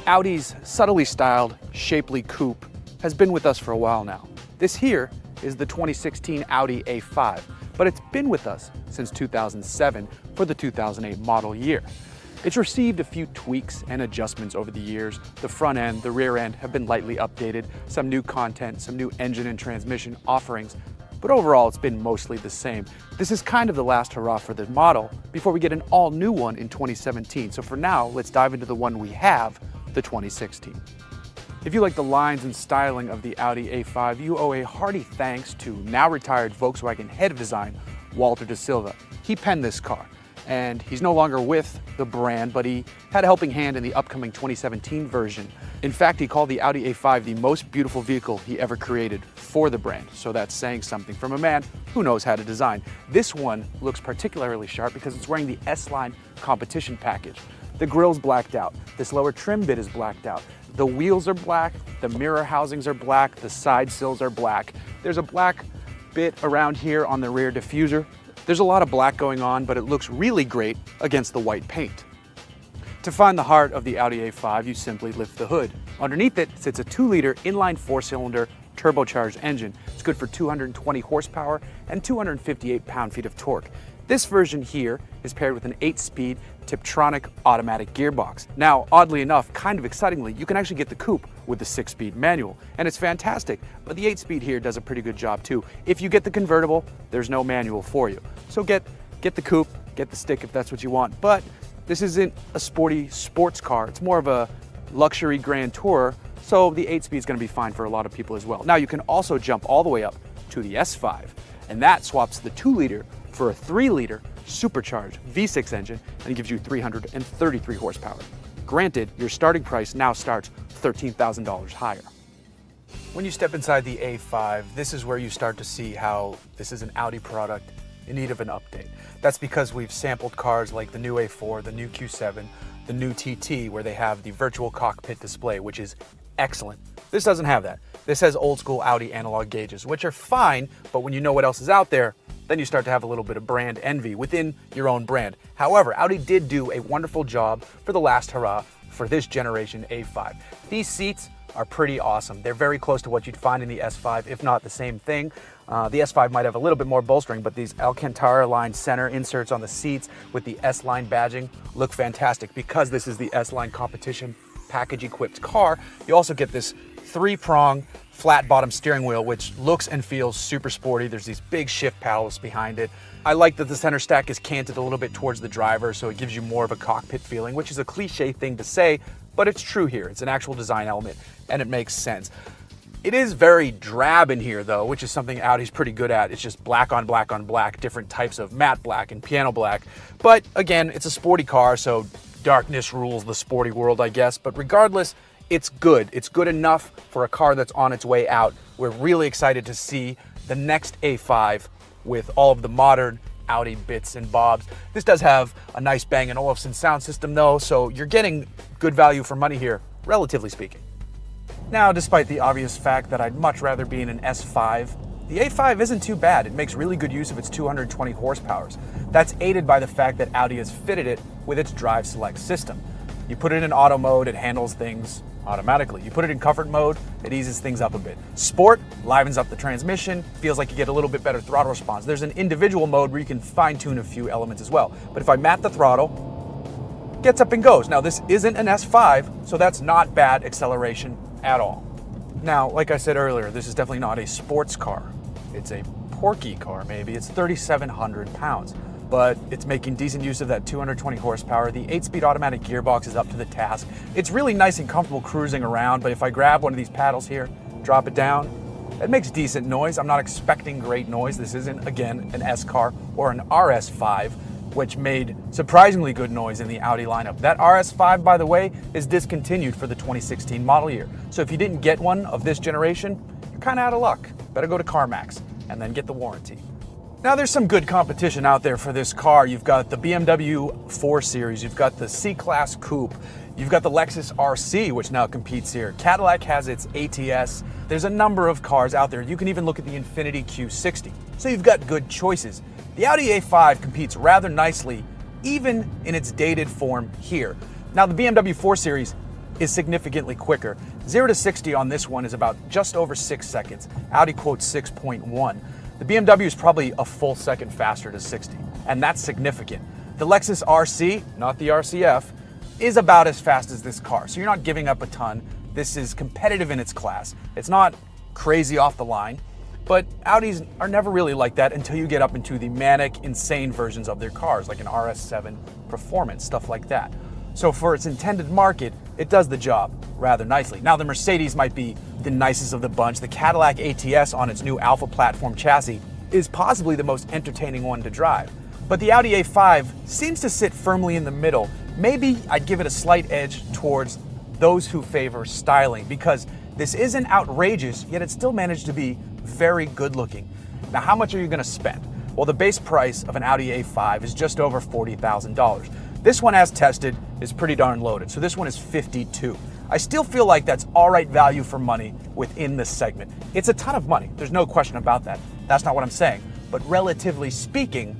Audi's subtly styled, shapely coupe has been with us for a while now. This here is the 2016 Audi A5, but it's been with us since 2007 for the 2008 model year. It's received a few tweaks and adjustments over the years. The front end, the rear end have been lightly updated, some new content, some new engine and transmission offerings, but overall it's been mostly the same. This is kind of the last hurrah for the model before we get an all new one in 2017. So for now, let's dive into the one we have, the 2016. If you like the lines and styling of the Audi A5, you owe a hearty thanks to now retired Volkswagen head of design, Walter de Silva. He penned this car, and he's no longer with the brand, but he had a helping hand in the upcoming 2017 version. In fact, he called the Audi A5 the most beautiful vehicle he ever created for the brand, so that's saying something from a man who knows how to design. This one looks particularly sharp because it's wearing the S-Line competition package. The grille's blacked out, this lower trim bit is blacked out, the wheels are black, the mirror housings are black, the side sills are black. There's a black bit around here on the rear diffuser. There's a lot of black going on, but it looks really great against the white paint. To find the heart of the Audi A5, you simply lift the hood. Underneath it sits a 2-liter inline 4-cylinder turbocharged engine. It's good for 220 horsepower and 258 pound-feet of torque. This version here is paired with an 8-speed Tiptronic automatic gearbox. Now, oddly enough, kind of excitingly, you can actually get the coupe with the 6-speed manual, and it's fantastic, but the 8-speed here does a pretty good job too. If you get the convertible, there's no manual for you. So get the coupe, get the stick if that's what you want, but this isn't a sporty sports car, it's more of a luxury grand tourer, so the 8-speed is going to be fine for a lot of people as well. Now, you can also jump all the way up to the S5, and that swaps the 2-liter for a 3-liter supercharged V6 engine, and it gives you 333 horsepower. Granted, your starting price now starts $13,000 higher. When you step inside the A5, this is where you start to see how this is an Audi product in need of an update. That's because we've sampled cars like the new A4, the new Q7, the new TT, where they have the virtual cockpit display, which is excellent. This doesn't have that. This has old school Audi analog gauges, which are fine, but when you know what else is out there, then you start to have a little bit of brand envy within your own brand. However, Audi did do a wonderful job for the last hurrah for this generation A5. These seats are pretty awesome. They're very close to what you'd find in the S5, if not the same thing. The S5 might have a little bit more bolstering, but these Alcantara line center inserts on the seats with the S-Line badging look fantastic. Because this is the S-Line competition package-equipped car, you also get this 3-prong flat bottom steering wheel, which looks and feels super sporty. There's these big shift paddles behind it. I like that the center stack is canted a little bit towards the driver, so it gives you more of a cockpit feeling, which is a cliche thing to say, but it's true here. It's an actual design element, and it makes sense. It is very drab in here, though, which is something Audi's pretty good at. It's just black on black on black, different types of matte black and piano black. But again, it's a sporty car, so darkness rules the sporty world, I guess. But regardless, it's good. It's good enough for a car that's on its way out. We're really excited to see the next A5 with all of the modern Audi bits and bobs. This does have a nice Bang & Olufsen sound system though, so you're getting good value for money here, relatively speaking. Now, despite the obvious fact that I'd much rather be in an S5, the A5 isn't too bad. It makes really good use of its 220 horsepower. That's aided by the fact that Audi has fitted it with its Drive Select system. You put it in auto mode, it handles things automatically. You put it in comfort mode, it eases things up a bit. Sport livens up the transmission, feels like you get a little bit better throttle response. There's an individual mode where you can fine-tune a few elements as well. But if I mat the throttle, it gets up and goes. Now, this isn't an S5, so that's not bad acceleration at all. Now, like I said earlier, this is definitely not a sports car. It's a porky car, maybe. It's 3,700 pounds. But it's making decent use of that 220 horsepower. The 8-speed automatic gearbox is up to the task. It's really nice and comfortable cruising around, but if I grab one of these paddles here, drop it down, it makes decent noise. I'm not expecting great noise. This isn't, again, an S car or an RS5, which made surprisingly good noise in the Audi lineup. That RS5, by the way, is discontinued for the 2016 model year. So if you didn't get one of this generation, you're kind of out of luck. Better go to CarMax and then get the warranty. Now, there's some good competition out there for this car. You've got the BMW 4 Series, you've got the C-Class Coupe, you've got the Lexus RC, which now competes here. Cadillac has its ATS. There's a number of cars out there. You can even look at the Infiniti Q60. So you've got good choices. The Audi A5 competes rather nicely, even in its dated form here. Now, the BMW 4 Series is significantly quicker. 0 to 60 on this one is about just over 6 seconds. Audi quotes 6.1. The BMW is probably a full second faster to 60, and that's significant. The Lexus RC, not the RCF, is about as fast as this car, so you're not giving up a ton. This is competitive in its class. It's not crazy off the line, but Audis are never really like that until you get up into the manic, insane versions of their cars, like an RS7 Performance, stuff like that. So for its intended market, it does the job rather nicely. Now the Mercedes might be the nicest of the bunch. The Cadillac ATS on its new Alpha platform chassis is possibly the most entertaining one to drive. But the Audi A5 seems to sit firmly in the middle. Maybe I'd give it a slight edge towards those who favor styling, because this isn't outrageous, yet it still managed to be very good looking. Now, how much are you gonna spend? Well, the base price of an Audi A5 is just over $40,000. This one, as tested, is pretty darn loaded, so this one is $52,000. I still feel like that's all right value for money within this segment. It's a ton of money, there's no question about that. That's not what I'm saying. But relatively speaking,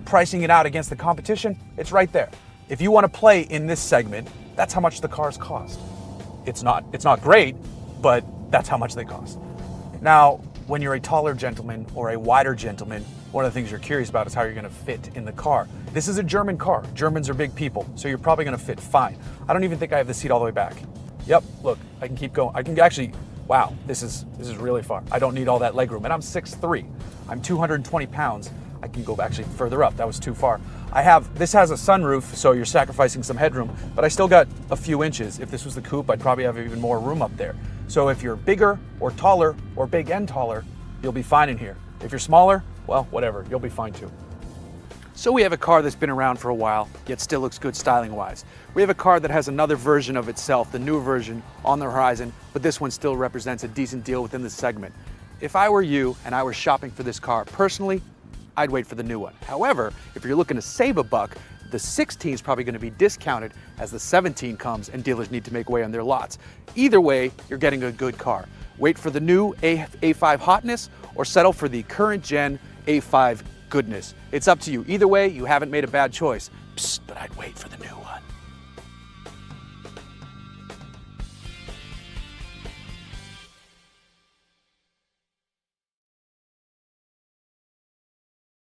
pricing it out against the competition, it's right there. If you want to play in this segment, that's how much the cars cost. It's not great, but that's how much they cost. Now, when you're a taller gentleman or a wider gentleman, one of the things you're curious about is how you're going to fit in the car. This is a German car. Germans are big people, so you're probably going to fit fine. I don't even think I have the seat all the way back. Yep, look, I can keep going. I can actually, wow, this is really far. I don't need all that leg room, and I'm 6'3". I'm 220 pounds. I can go actually further up. That was too far. This has a sunroof, so you're sacrificing some headroom, but I still got a few inches. If this was the coupe, I'd probably have even more room up there. So if you're bigger or taller or big and taller, you'll be fine in here. If you're smaller, well, whatever, you'll be fine too. So we have a car that's been around for a while, yet still looks good styling-wise. We have a car that has another version of itself, the newer version, on the horizon, but this one still represents a decent deal within the segment. If I were you and I were shopping for this car personally, I'd wait for the new one. However, if you're looking to save a buck, the 16 is probably going to be discounted as the 17 comes and dealers need to make way on their lots. Either way, you're getting a good car. Wait for the new A5 hotness or settle for the current gen A5 goodness. It's up to you. Either way, you haven't made a bad choice. Psst, but I'd wait for the new one.